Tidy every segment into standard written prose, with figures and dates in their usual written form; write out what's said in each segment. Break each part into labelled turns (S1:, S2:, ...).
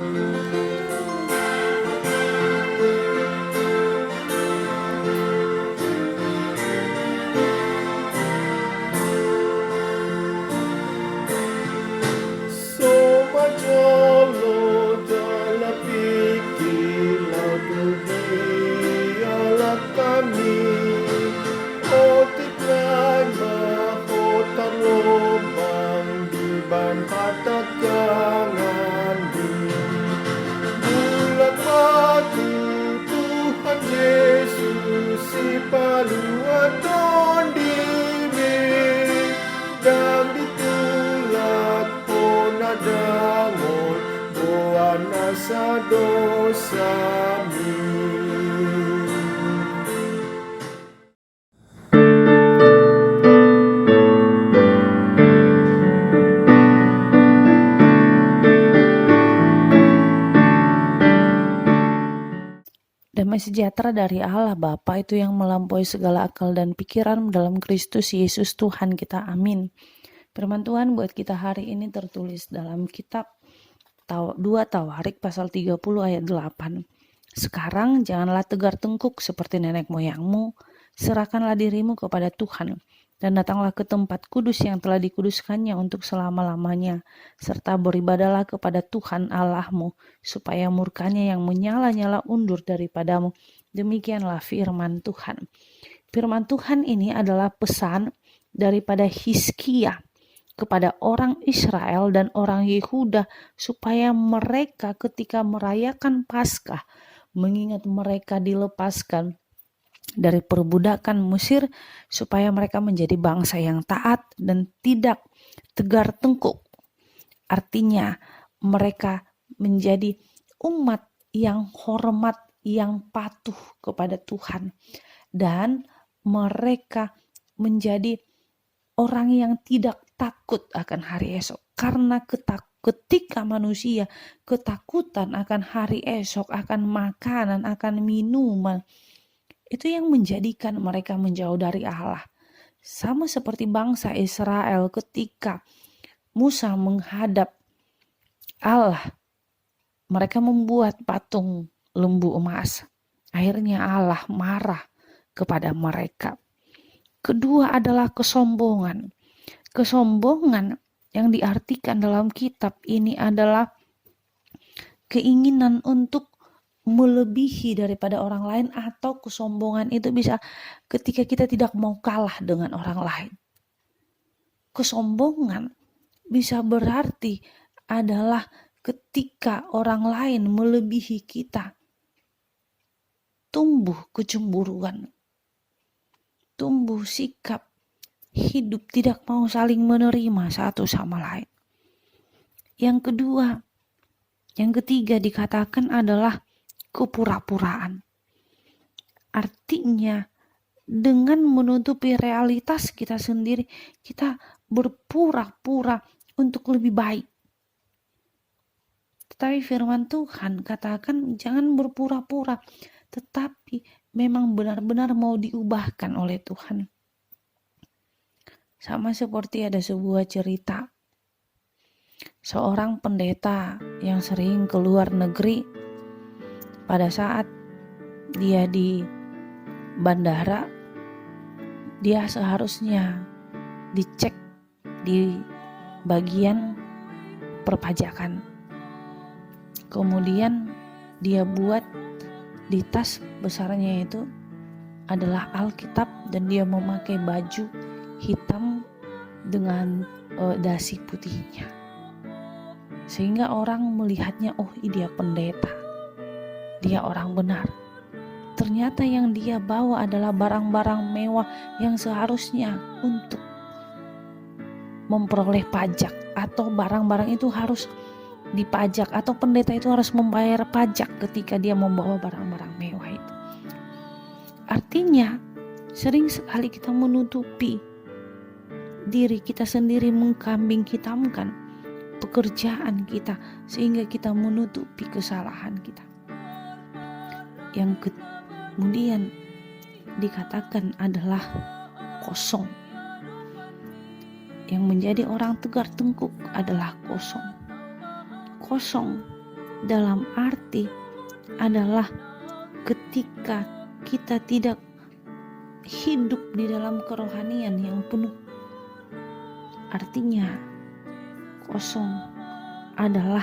S1: Soma jolo jala pikilau dunia kami otiklan mahotan lobang di ban patak jangan di bulan mati Tuhan Yesus si paluan don dimi dan ditulak dangon buana sa dosami.
S2: Damai sejahtera dari Allah Bapa itu yang melampaui segala akal dan pikiran dalam Kristus Yesus Tuhan kita. Amin. Firman Tuhan buat kita hari ini tertulis dalam kitab 2 Tawarik pasal 30 ayat 8. Sekarang janganlah tegar tengkuk seperti nenek moyangmu, serahkanlah dirimu kepada Tuhan, dan datanglah ke tempat kudus yang telah dikuduskannya untuk selama-lamanya, serta beribadahlah kepada Tuhan Allahmu, supaya murkanya yang menyala-nyala undur daripadamu. Demikianlah firman Tuhan. Firman Tuhan ini adalah pesan daripada Hizkia kepada orang Israel dan orang Yehuda supaya mereka ketika merayakan Paskah, mengingat mereka dilepaskan dari perbudakan Mesir, supaya mereka menjadi bangsa yang taat dan tidak tegar tengkuk. Artinya mereka menjadi umat yang hormat, yang patuh kepada Tuhan, dan mereka menjadi orang yang tidak takut akan hari esok. Karena ketika manusia ketakutan akan hari esok, akan makanan, akan minuman, itu yang menjadikan mereka menjauh dari Allah. Sama seperti bangsa Israel ketika Musa menghadap Allah, mereka membuat patung lembu emas. Akhirnya Allah marah kepada mereka. Kedua adalah kesombongan. Kesombongan yang diartikan dalam kitab ini adalah keinginan untuk melebihi daripada orang lain, atau kesombongan itu bisa ketika kita tidak mau kalah dengan orang lain. Kesombongan bisa berarti adalah ketika orang lain melebihi kita. Tumbuh kecemburuan, tumbuh sikap hidup tidak mau saling menerima satu sama lain. Yang kedua, yang ketiga dikatakan adalah kepura-puraan. Artinya dengan menutupi realitas kita sendiri, kita berpura-pura untuk lebih baik. Tetapi firman Tuhan katakan jangan berpura-pura, tetapi memang benar-benar mau diubahkan oleh Tuhan. Sama seperti ada sebuah cerita, seorang pendeta yang sering keluar negeri. Pada saat dia di bandara, dia seharusnya dicek di bagian perpajakan. Kemudian dia buat di tas besarnya itu adalah Alkitab, dan dia memakai baju hitam dengan dasi putihnya, sehingga orang melihatnya, oh dia pendeta, dia orang benar. Ternyata yang dia bawa adalah barang-barang mewah yang seharusnya untuk memperoleh pajak, atau barang-barang itu harus dipajak, atau pendeta itu harus membayar pajak ketika dia membawa barang-barang mewah itu. Artinya sering sekali kita menutupi diri kita sendiri, mengkambing hitamkan pekerjaan kita, sehingga kita menutupi kesalahan kita. Yang kemudian dikatakan adalah kosong. Yang menjadi orang tegar tengkuk adalah kosong. Kosong dalam arti adalah ketika kita tidak hidup di dalam kerohanian yang penuh. Artinya kosong adalah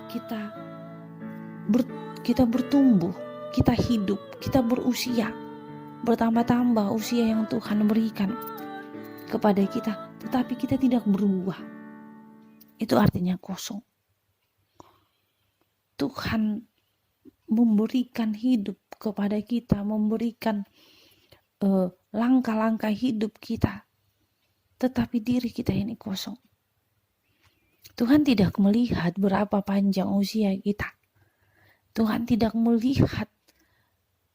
S2: kita bertumbuh, kita hidup, kita berusia, bertambah-tambah usia yang Tuhan berikan kepada kita, tetapi kita tidak berubah. Itu artinya kosong. Tuhan memberikan hidup kepada kita, memberikan langkah-langkah hidup kita, tetapi diri kita ini kosong. Tuhan tidak melihat berapa panjang usia kita. Tuhan tidak melihat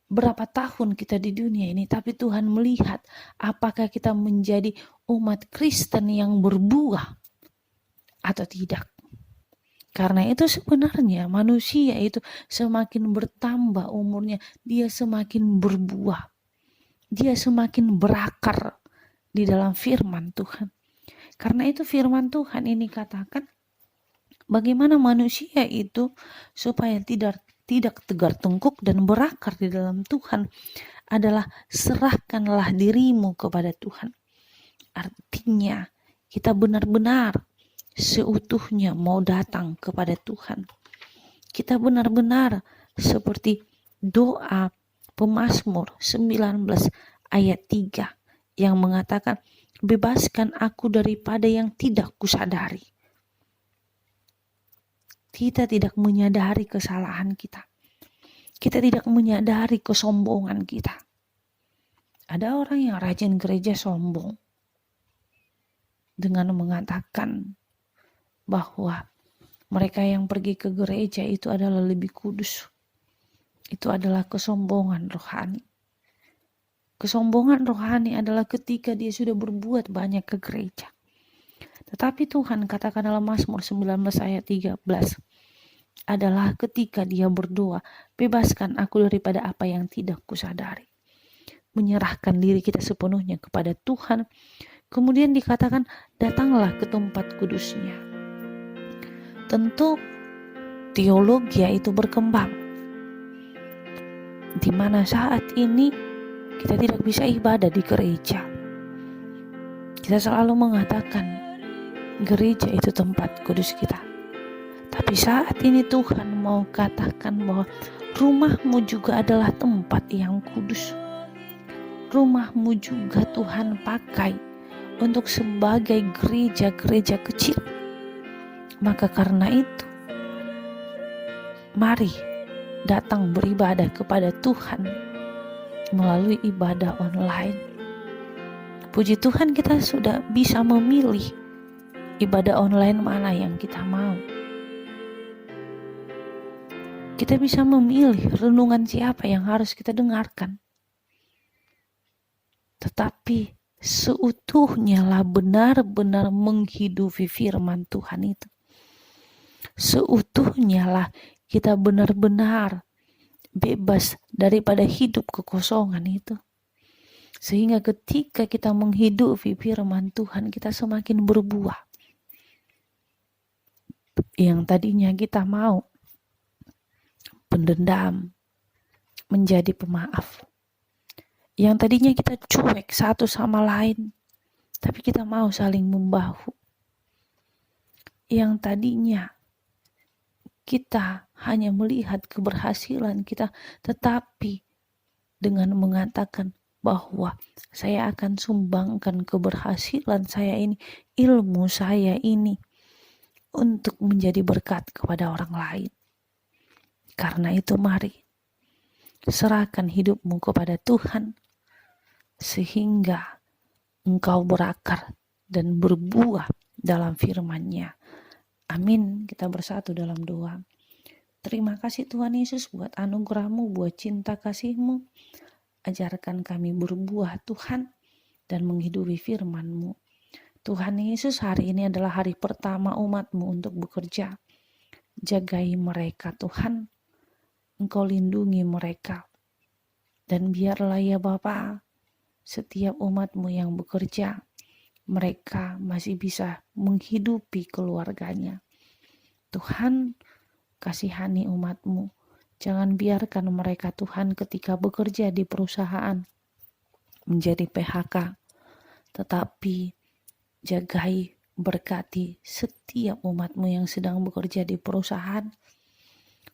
S2: berapa tahun kita di dunia ini, tapi Tuhan melihat apakah kita menjadi umat Kristen yang berbuah atau tidak. Karena itu sebenarnya manusia itu semakin bertambah umurnya, dia semakin berbuah. Dia semakin berakar di dalam firman Tuhan. Karena itu firman Tuhan ini katakan bagaimana manusia itu supaya tidak tegar tengkuk dan berakar di dalam Tuhan adalah serahkanlah dirimu kepada Tuhan. Artinya kita benar-benar seutuhnya mau datang kepada Tuhan. Kita benar-benar seperti doa Pemazmur 19 ayat 3 yang mengatakan, bebaskan aku daripada yang tidak kusadari. Kita tidak menyadari kesalahan kita. Kita tidak menyadari kesombongan kita. Ada orang yang rajin gereja sombong dengan mengatakan bahwa mereka yang pergi ke gereja itu adalah lebih kudus. Itu adalah kesombongan rohani. Kesombongan rohani adalah ketika dia sudah berbuat banyak ke gereja. Tetapi Tuhan katakan dalam Mazmur 19 ayat 13 adalah ketika dia berdoa, bebaskan aku daripada apa yang tidak kusadari. Menyerahkan diri kita sepenuhnya kepada Tuhan. Kemudian dikatakan, datanglah ke tempat kudusnya. Tentu teologi itu berkembang. Di mana saat ini kita tidak bisa ibadah di gereja. Kita selalu mengatakan gereja itu tempat kudus kita. Tapi saat ini Tuhan mau katakan bahwa rumahmu juga adalah tempat yang kudus. Rumahmu juga Tuhan pakai untuk sebagai gereja-gereja kecil. Maka karena itu, mari datang beribadah kepada Tuhan melalui ibadah online. Puji Tuhan, kita sudah bisa memilih ibadah online mana yang kita mau. Kita bisa memilih renungan siapa yang harus kita dengarkan. Tetapi seutuhnya lah benar-benar menghidupi firman Tuhan itu. Seutuhnya lah kita benar-benar bebas daripada hidup kekosongan itu. Sehingga ketika kita menghidupi firman Tuhan, kita semakin berbuah. Yang tadinya kita mau pendendam, menjadi pemaaf. Yang tadinya kita cuek satu sama lain, tapi kita mau saling membahu. Yang tadinya kita hanya melihat keberhasilan kita, tetapi dengan mengatakan bahwa saya akan sumbangkan keberhasilan saya ini, ilmu saya ini, untuk menjadi berkat kepada orang lain. Karena itu mari serahkan hidupmu kepada Tuhan, sehingga engkau berakar dan berbuah dalam firman-Nya. Amin. Kita bersatu dalam doa. Terima kasih Tuhan Yesus buat anugerah-Mu, buat cinta kasih-Mu. Ajarkan kami berbuah Tuhan dan menghidupi firman-Mu. Tuhan Yesus, hari ini adalah hari pertama umat-Mu untuk bekerja. Jagai mereka Tuhan. Engkau lindungi mereka. Dan biarlah ya Bapa, setiap umat-Mu yang bekerja, mereka masih bisa menghidupi keluarganya. Tuhan, Kasihani umat-Mu. Jangan biarkan mereka Tuhan ketika bekerja di perusahaan menjadi PHK. Tetapi jagai, berkati setiap umat-Mu yang sedang bekerja di perusahaan.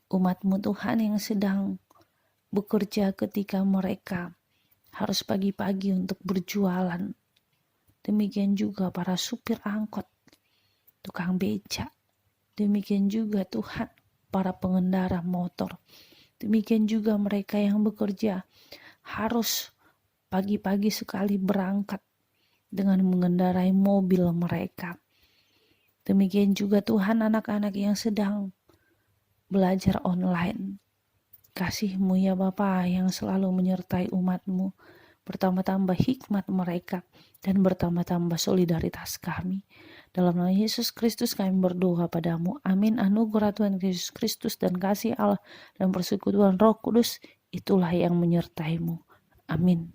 S2: Umat-Mu Tuhan yang sedang bekerja ketika mereka harus pagi-pagi untuk berjualan. Demikian juga para supir angkot, tukang becak. Demikian juga Tuhan para pengendara motor. Demikian juga mereka yang bekerja harus pagi-pagi sekali berangkat dengan mengendarai mobil mereka. Demikian juga Tuhan anak-anak yang sedang belajar online. Kasih-Mu ya Bapa yang selalu menyertai umat-Mu, bertambah-tambah hikmat mereka dan bertambah-tambah solidaritas kami. Dalam nama Yesus Kristus kami berdoa padamu. Amin. Anugerah Tuhan Yesus Kristus dan kasih Allah dan persekutuan Roh Kudus itulah yang menyertai-Mu. Amin.